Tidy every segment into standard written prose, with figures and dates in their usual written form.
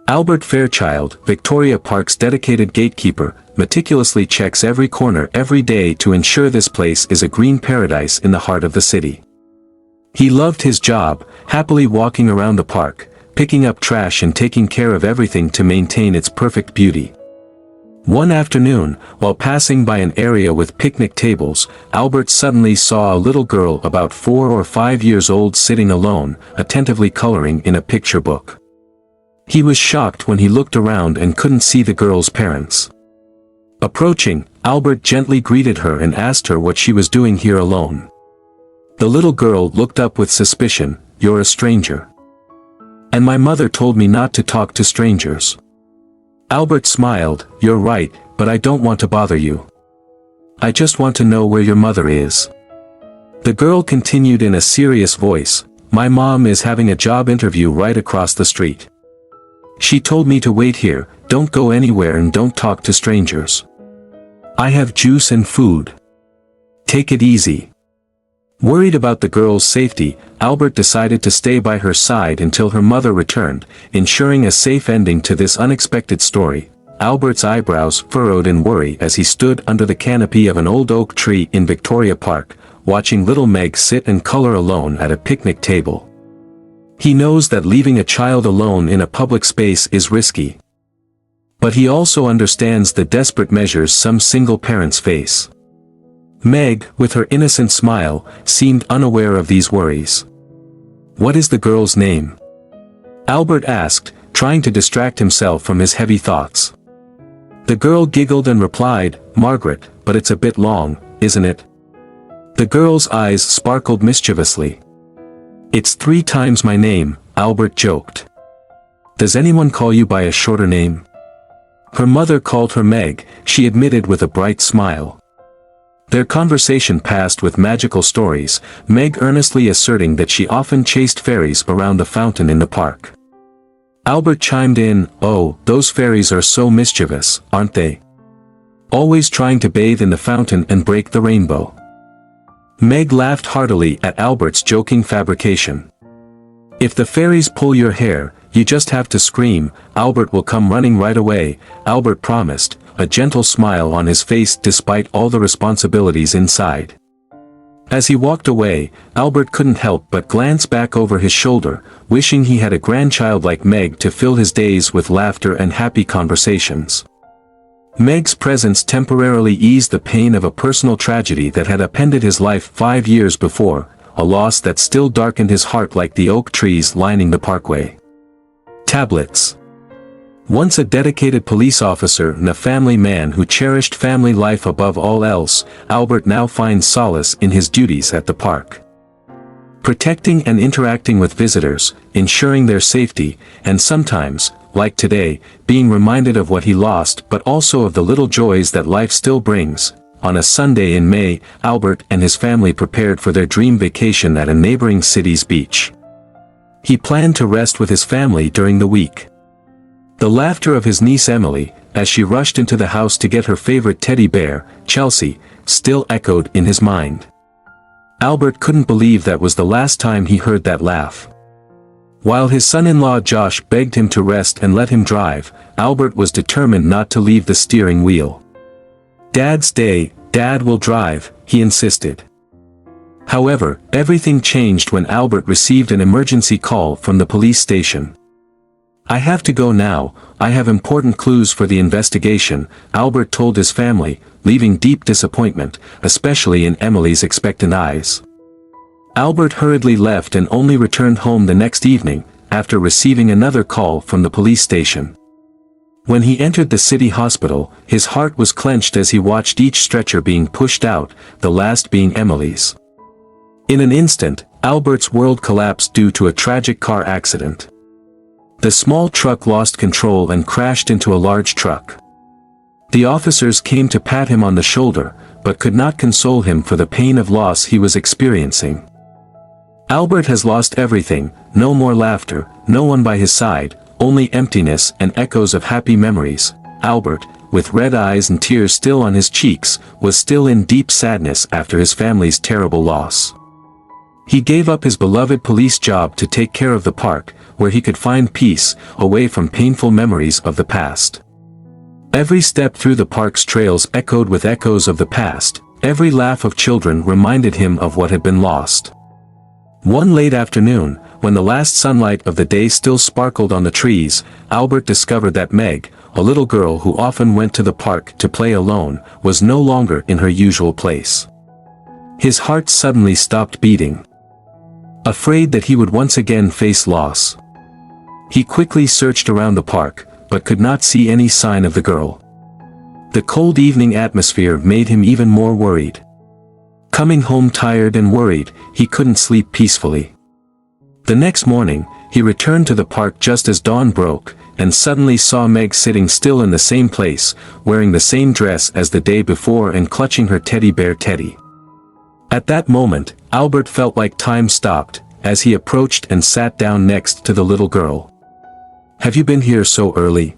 Albert Fairchild, Victoria Park's dedicated gatekeeper, meticulously checks every corner every day to ensure this place is a green paradise in the heart of the city. He loved his job, happily walking around the park, picking up trash and taking care of everything to maintain its perfect beauty. One afternoon, while passing by an area with picnic tables, Albert suddenly saw a little girl about 4 or 5 years old sitting alone, attentively coloring in a picture book. He was shocked when he looked around and couldn't see the girl's parents. Approaching, Albert gently greeted her and asked her what she was doing here alone. The little girl looked up with suspicion. "You're a stranger. And my mother told me not to talk to strangers." Albert smiled. "You're right, but I don't want to bother you. I just want to know where your mother is." The girl continued in a serious voice, "My mom is having a job interview right across the street. She told me to wait here, don't go anywhere and don't talk to strangers. I have juice and food. Take it easy." Worried about the girl's safety, Albert decided to stay by her side until her mother returned, ensuring a safe ending to this unexpected story. Albert's eyebrows furrowed in worry as he stood under the canopy of an old oak tree in Victoria Park, watching little Meg sit and color alone at a picnic table. He knows that leaving a child alone in a public space is risky. But he also understands the desperate measures some single parents face. Meg, with her innocent smile, seemed unaware of these worries. "What is the girl's name?" Albert asked, trying to distract himself from his heavy thoughts. The girl giggled and replied, "Margaret, but it's a bit long, isn't it?" The girl's eyes sparkled mischievously. "It's 3 times my name," Albert joked. "Does anyone call you by a shorter name?" Her mother called her Meg, she admitted with a bright smile. Their conversation passed with magical stories, Meg earnestly asserting that she often chased fairies around the fountain in the park. Albert chimed in, "Oh, those fairies are so mischievous, aren't they? Always trying to bathe in the fountain and break the rainbow." Meg laughed heartily at Albert's joking fabrication. "If the fairies pull your hair, you just have to scream, Albert will come running right away," Albert promised, a gentle smile on his face despite all the responsibilities inside. As he walked away, Albert couldn't help but glance back over his shoulder, wishing he had a grandchild like Meg to fill his days with laughter and happy conversations. Meg's presence temporarily eased the pain of a personal tragedy that had upended his life 5 years before, a loss that still darkened his heart like the oak trees lining the parkway. Tablets. Once a dedicated police officer and a family man who cherished family life above all else, Albert now finds solace in his duties at the park. Protecting and interacting with visitors, ensuring their safety, and sometimes, like today, being reminded of what he lost but also of the little joys that life still brings. On a Sunday in May, Albert and his family prepared for their dream vacation at a neighboring city's beach. He planned to rest with his family during the week. The laughter of his niece Emily, as she rushed into the house to get her favorite teddy bear, Chelsea, still echoed in his mind. Albert couldn't believe that was the last time he heard that laugh. While his son-in-law Josh begged him to rest and let him drive, Albert was determined not to leave the steering wheel. "Dad's day, Dad will drive," he insisted. However, everything changed when Albert received an emergency call from the police station. "I have to go now, I have important clues for the investigation," Albert told his family, leaving deep disappointment, especially in Emily's expectant eyes. Albert hurriedly left and only returned home the next evening, after receiving another call from the police station. When he entered the city hospital, his heart was clenched as he watched each stretcher being pushed out, the last being Emily's. In an instant, Albert's world collapsed due to a tragic car accident. The small truck lost control and crashed into a large truck. The officers came to pat him on the shoulder, but could not console him for the pain of loss he was experiencing. Albert has lost everything, no more laughter, no one by his side, only emptiness and echoes of happy memories. Albert, with red eyes and tears still on his cheeks, was still in deep sadness after his family's terrible loss. He gave up his beloved police job to take care of the park, where he could find peace, away from painful memories of the past. Every step through the park's trails echoed with echoes of the past, every laugh of children reminded him of what had been lost. One late afternoon, when the last sunlight of the day still sparkled on the trees, Albert discovered that Meg, a little girl who often went to the park to play alone, was no longer in her usual place. His heart suddenly stopped beating. Afraid that he would once again face loss. He quickly searched around the park, but could not see any sign of the girl. The cold evening atmosphere made him even more worried. Coming home tired and worried, he couldn't sleep peacefully. The next morning, he returned to the park just as dawn broke, and suddenly saw Meg sitting still in the same place, wearing the same dress as the day before and clutching her teddy bear Teddy. At that moment, Albert felt like time stopped, as he approached and sat down next to the little girl. "Have you been here so early?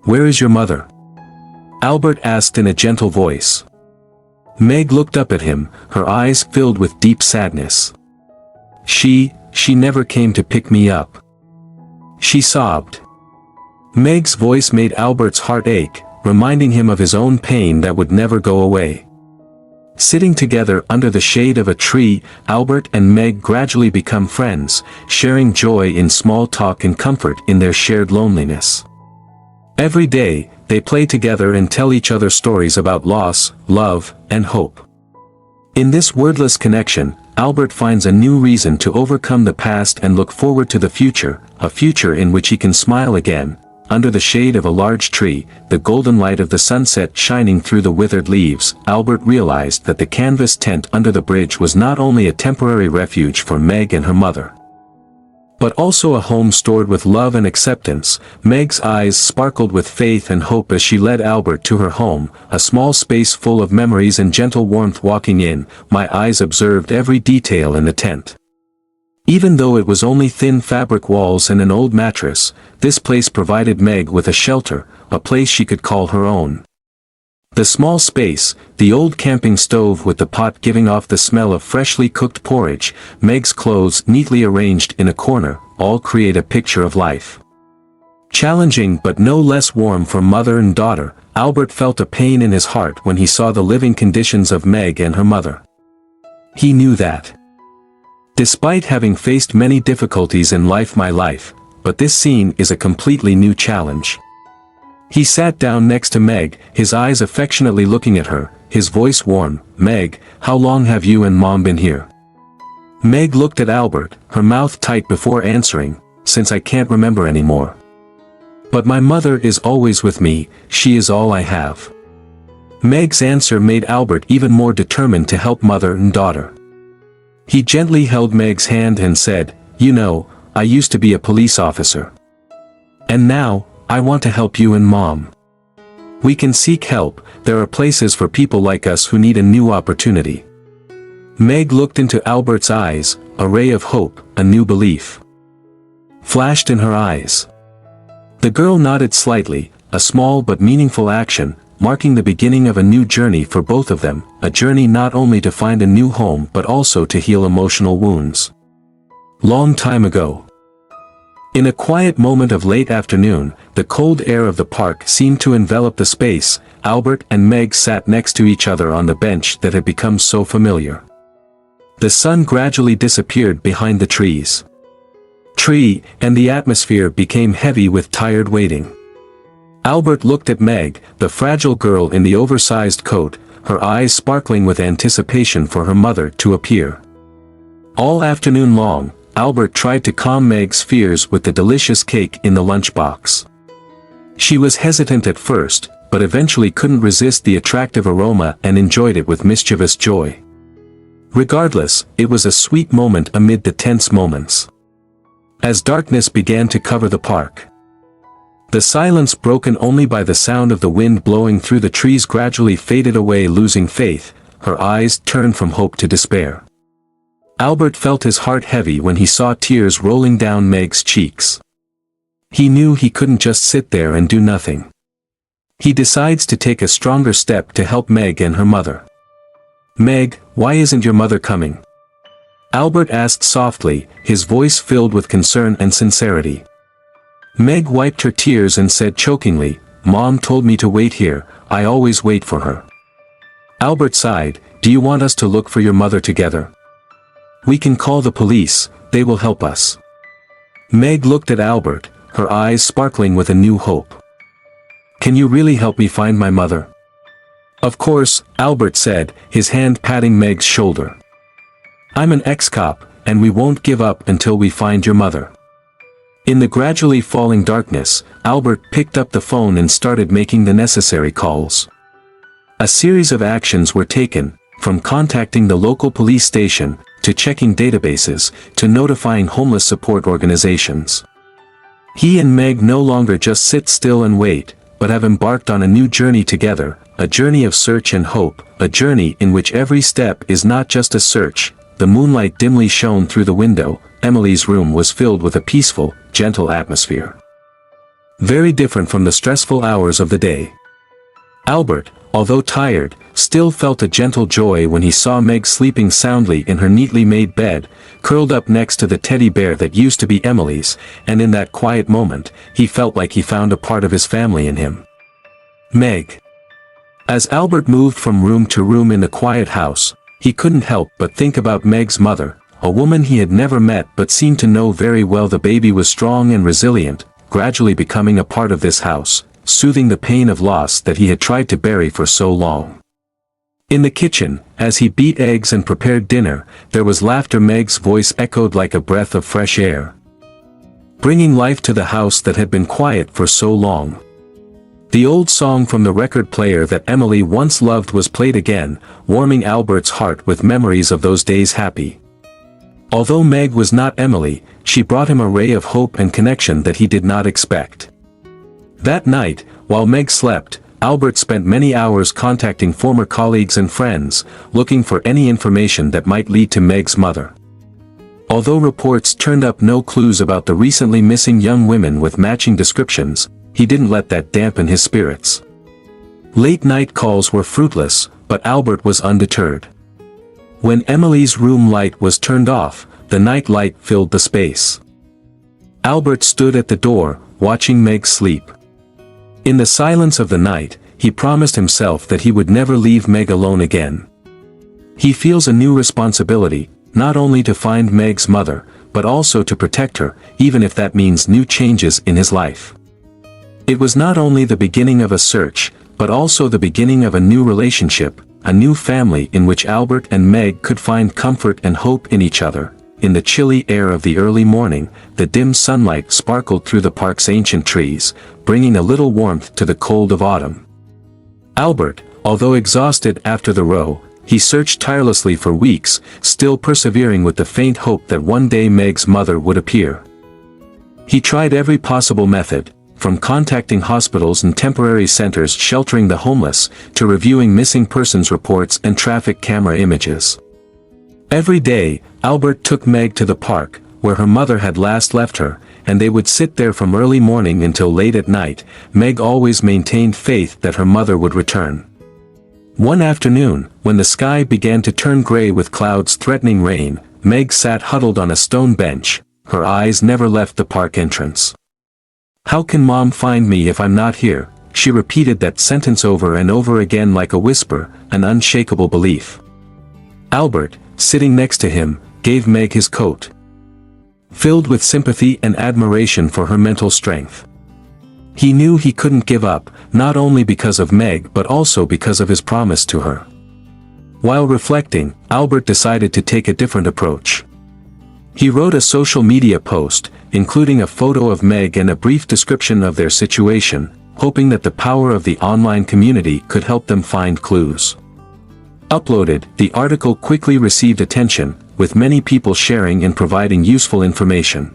Where is your mother?" Albert asked in a gentle voice. Meg looked up at him, her eyes filled with deep sadness. She never came to pick me up," she sobbed. Meg's voice made Albert's heart ache, reminding him of his own pain that would never go away. Sitting together under the shade of a tree, Albert and Meg gradually become friends, sharing joy in small talk and comfort in their shared loneliness. Every day, they play together and tell each other stories about loss, love, and hope. In this wordless connection, Albert finds a new reason to overcome the past and look forward to the future, a future in which he can smile again. Under the shade of a large tree, the golden light of the sunset shining through the withered leaves, Albert realized that the canvas tent under the bridge was not only a temporary refuge for Meg and her mother, but also a home stored with love and acceptance. Meg's eyes sparkled with faith and hope as she led Albert to her home, a small space full of memories and gentle warmth. Walking in, my eyes observed every detail in the tent. Even though it was only thin fabric walls and an old mattress, this place provided Meg with a shelter, a place she could call her own. The small space, the old camping stove with the pot giving off the smell of freshly cooked porridge, Meg's clothes neatly arranged in a corner, all create a picture of life. Challenging but no less warm for mother and daughter, Albert felt a pain in his heart when he saw the living conditions of Meg and her mother. He knew that, despite having faced many difficulties in life, but this scene is a completely new challenge. He sat down next to Meg, his eyes affectionately looking at her, his voice warm. "Meg, how long have you and Mom been here?" Meg looked at Albert, her mouth tight before answering, "Since I can't remember anymore. But my mother is always with me, she is all I have." Meg's answer made Albert even more determined to help mother and daughter. He gently held Meg's hand and said, "You know, I used to be a police officer. And now, I want to help you and Mom. We can seek help, there are places for people like us who need a new opportunity." Meg looked into Albert's eyes, a ray of hope, a new belief flashed in her eyes. The girl nodded slightly, a small but meaningful action, marking the beginning of a new journey for both of them, a journey not only to find a new home but also to heal emotional wounds. Long time ago. In a quiet moment of late afternoon, the cold air of the park seemed to envelop the space. Albert and Meg sat next to each other on the bench that had become so familiar. The sun gradually disappeared behind the trees. And the atmosphere became heavy with tired waiting. Albert looked at Meg, the fragile girl in the oversized coat, her eyes sparkling with anticipation for her mother to appear. All afternoon long, Albert tried to calm Meg's fears with the delicious cake in the lunchbox. She was hesitant at first, but eventually couldn't resist the attractive aroma and enjoyed it with mischievous joy. Regardless, it was a sweet moment amid the tense moments. As darkness began to cover the park, the silence broken only by the sound of the wind blowing through the trees gradually faded away. Losing faith, her eyes turned from hope to despair. Albert felt his heart heavy when he saw tears rolling down Meg's cheeks. He knew he couldn't just sit there and do nothing. He decides to take a stronger step to help Meg and her mother. "Meg, why isn't your mother coming?" Albert asked softly, his voice filled with concern and sincerity. Meg wiped her tears and said chokingly, "Mom told me to wait here, I always wait for her." Albert sighed, "Do you want us to look for your mother together? We can call the police, they will help us." Meg looked at Albert, her eyes sparkling with a new hope. "Can you really help me find my mother?" "Of course," Albert said, his hand patting Meg's shoulder. "I'm an ex-cop, and we won't give up until we find your mother." In the gradually falling darkness, Albert picked up the phone and started making the necessary calls. A series of actions were taken, from contacting the local police station, to checking databases, to notifying homeless support organizations. He and Meg no longer just sit still and wait, but have embarked on a new journey together, a journey of search and hope, a journey in which every step is not just a search. The moonlight dimly shone through the window. Emily's room was filled with a peaceful, gentle atmosphere. Very different from the stressful hours of the day. Albert, although tired, still felt a gentle joy when he saw Meg sleeping soundly in her neatly made bed, curled up next to the teddy bear that used to be Emily's, and in that quiet moment, he felt like he found a part of his family in him. Meg. As Albert moved from room to room in the quiet house, he couldn't help but think about Meg's mother, a woman he had never met but seemed to know very well. The baby was strong and resilient, gradually becoming a part of this house, soothing the pain of loss that he had tried to bury for so long. In the kitchen, as he beat eggs and prepared dinner, there was laughter. Meg's voice echoed like a breath of fresh air, bringing life to the house that had been quiet for so long. The old song from the record player that Emily once loved was played again, warming Albert's heart with memories of those days. Happy. Although Meg was not Emily, she brought him a ray of hope and connection that he did not expect. That night, while Meg slept, Albert spent many hours contacting former colleagues and friends, looking for any information that might lead to Meg's mother. Although reports turned up no clues about the recently missing young women with matching descriptions, he didn't let that dampen his spirits. Late-night calls were fruitless, but Albert was undeterred. When Emily's room light was turned off, the night light filled the space. Albert stood at the door, watching Meg sleep. In the silence of the night, he promised himself that he would never leave Meg alone again. He feels a new responsibility, not only to find Meg's mother, but also to protect her, even if that means new changes in his life. It was not only the beginning of a search, but also the beginning of a new relationship, a new family in which Albert and Meg could find comfort and hope in each other. In the chilly air of the early morning, the dim sunlight sparkled through the park's ancient trees, bringing a little warmth to the cold of autumn. Albert, although exhausted after the row, he searched tirelessly for weeks, still persevering with the faint hope that one day Meg's mother would appear. He tried every possible method, from contacting hospitals and temporary centers sheltering the homeless, to reviewing missing persons reports and traffic camera images. Every day, Albert took Meg to the park, where her mother had last left her, and they would sit there from early morning until late at night. Meg always maintained faith that her mother would return. One afternoon, when the sky began to turn gray with clouds threatening rain, Meg sat huddled on a stone bench, her eyes never left the park entrance. "How can Mom find me if I'm not here?" She repeated that sentence over and over again like a whisper, an unshakable belief. Albert, sitting next to him, gave Meg his coat, filled with sympathy and admiration for her mental strength. He knew he couldn't give up, not only because of Meg but also because of his promise to her. While reflecting, Albert decided to take a different approach. He wrote a social media post, including a photo of Meg and a brief description of their situation, hoping that the power of the online community could help them find clues. Uploaded, the article quickly received attention, with many people sharing and providing useful information.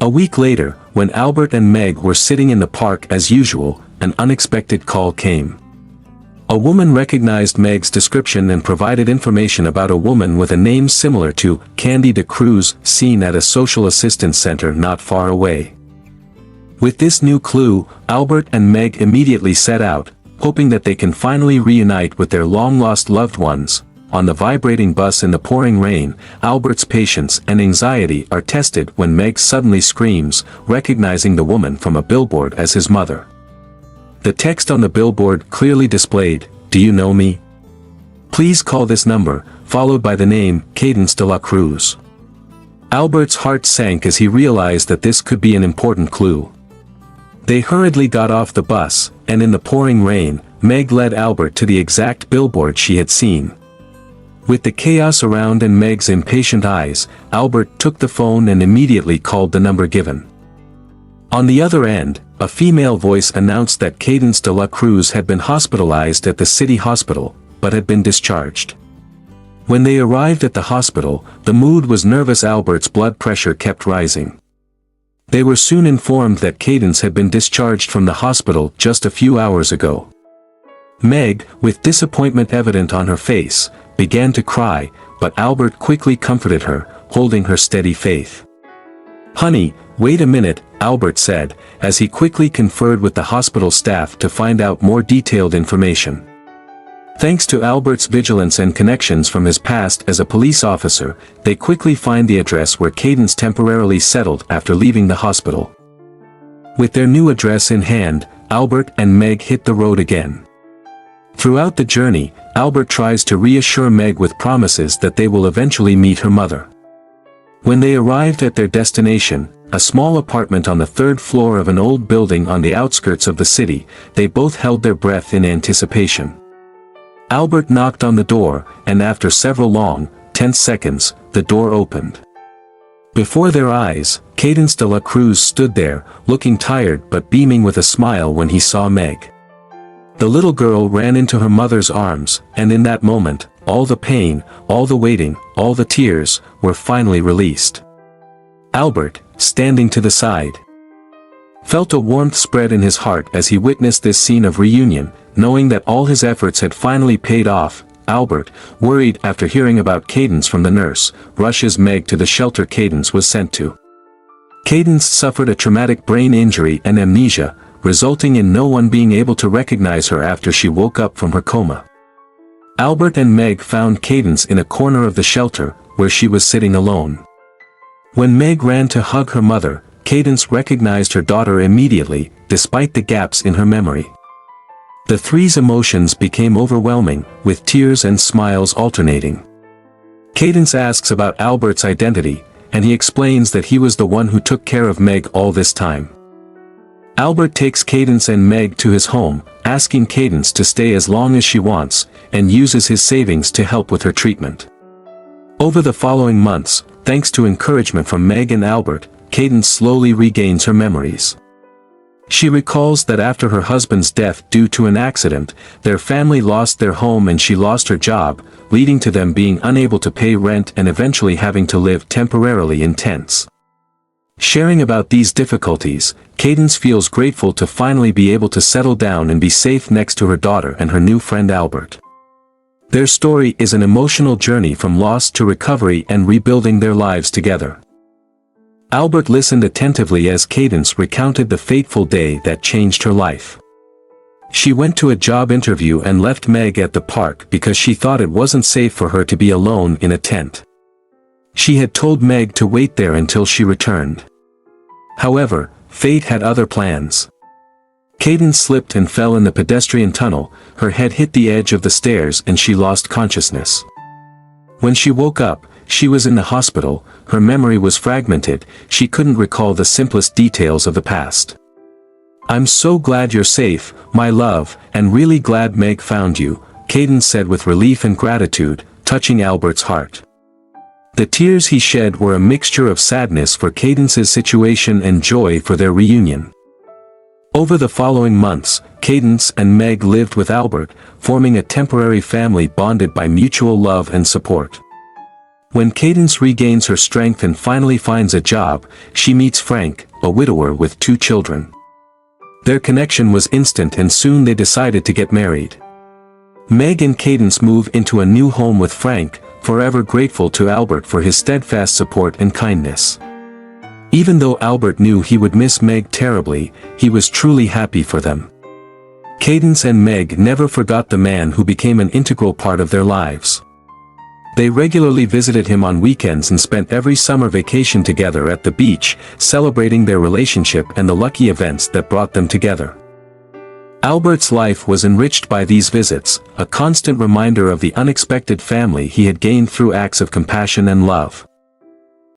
A week later, when Albert and Meg were sitting in the park as usual, an unexpected call came. A woman recognized Meg's description and provided information about a woman with a name similar to Candy de Cruz, seen at a social assistance center not far away. With this new clue, Albert and Meg immediately set out, hoping that they can finally reunite with their long-lost loved ones, on the vibrating bus in the pouring rain, Albert's patience and anxiety are tested when Meg suddenly screams, recognizing the woman from a billboard as his mother. The text on the billboard clearly displayed, "Do you know me? Please call this number," followed by the name, Cadence de la Cruz. Albert's heart sank as he realized that this could be an important clue. They hurriedly got off the bus, and in the pouring rain, Meg led Albert to the exact billboard she had seen. With the chaos around and Meg's impatient eyes, Albert took the phone and immediately called the number given. On the other end, a female voice announced that Cadence de la Cruz had been hospitalized at the city hospital, but had been discharged. When they arrived at the hospital, the mood was nervous. Albert's blood pressure kept rising. They were soon informed that Cadence had been discharged from the hospital just a few hours ago. Meg, with disappointment evident on her face, began to cry, but Albert quickly comforted her, holding her steady faith. "Honey, wait a minute," Albert said, as he quickly conferred with the hospital staff to find out more detailed information. Thanks to Albert's vigilance and connections from his past as a police officer, they quickly find the address where Cadence temporarily settled after leaving the hospital. With their new address in hand, Albert and Meg hit the road again. Throughout the journey, Albert tries to reassure Meg with promises that they will eventually meet her mother. When they arrived at their destination, a small apartment on the third floor of an old building on the outskirts of the city, they both held their breath in anticipation. Albert knocked on the door, and after several long, tense seconds, the door opened. Before their eyes, Cadence de la Cruz stood there, looking tired but beaming with a smile when he saw Meg. The little girl ran into her mother's arms, and in that moment, all the pain, all the waiting, all the tears, were finally released. Albert, standing to the side, felt a warmth spread in his heart as he witnessed this scene of reunion, knowing that all his efforts had finally paid off. Albert, worried after hearing about Cadence from the nurse, rushes Meg to the shelter Cadence was sent to. Cadence suffered a traumatic brain injury and amnesia, resulting in no one being able to recognize her after she woke up from her coma. Albert and Meg found Cadence in a corner of the shelter, where she was sitting alone. When Meg ran to hug her mother, Cadence recognized her daughter immediately, despite the gaps in her memory. The three's emotions became overwhelming, with tears and smiles alternating. Cadence asks about Albert's identity, and he explains that he was the one who took care of Meg all this time. Albert takes Cadence and Meg to his home, asking Cadence to stay as long as she wants, and uses his savings to help with her treatment. Over the following months, thanks to encouragement from Meg and Albert, Cadence slowly regains her memories. She recalls that after her husband's death due to an accident, their family lost their home and she lost her job, leading to them being unable to pay rent and eventually having to live temporarily in tents. Sharing about these difficulties, Cadence feels grateful to finally be able to settle down and be safe next to her daughter and her new friend Albert. Their story is an emotional journey from loss to recovery and rebuilding their lives together. Albert listened attentively as Cadence recounted the fateful day that changed her life. She went to a job interview and left Meg at the park because she thought it wasn't safe for her to be alone in a tent. She had told Meg to wait there until she returned. However, fate had other plans. Cadence slipped and fell in the pedestrian tunnel, her head hit the edge of the stairs and she lost consciousness. When she woke up, she was in the hospital, her memory was fragmented, she couldn't recall the simplest details of the past. "I'm so glad you're safe, my love, and really glad Meg found you," Cadence said with relief and gratitude, touching Albert's heart. The tears he shed were a mixture of sadness for Cadence's situation and joy for their reunion. Over the following months, Cadence and Meg lived with Albert, forming a temporary family bonded by mutual love and support. When Cadence regains her strength and finally finds a job, she meets Frank, a widower with 2 children. Their connection was instant and soon they decided to get married. Meg and Cadence move into a new home with Frank, forever grateful to Albert for his steadfast support and kindness. Even though Albert knew he would miss Meg terribly, he was truly happy for them. Cadence and Meg never forgot the man who became an integral part of their lives. They regularly visited him on weekends and spent every summer vacation together at the beach, celebrating their relationship and the lucky events that brought them together. Albert's life was enriched by these visits, a constant reminder of the unexpected family he had gained through acts of compassion and love.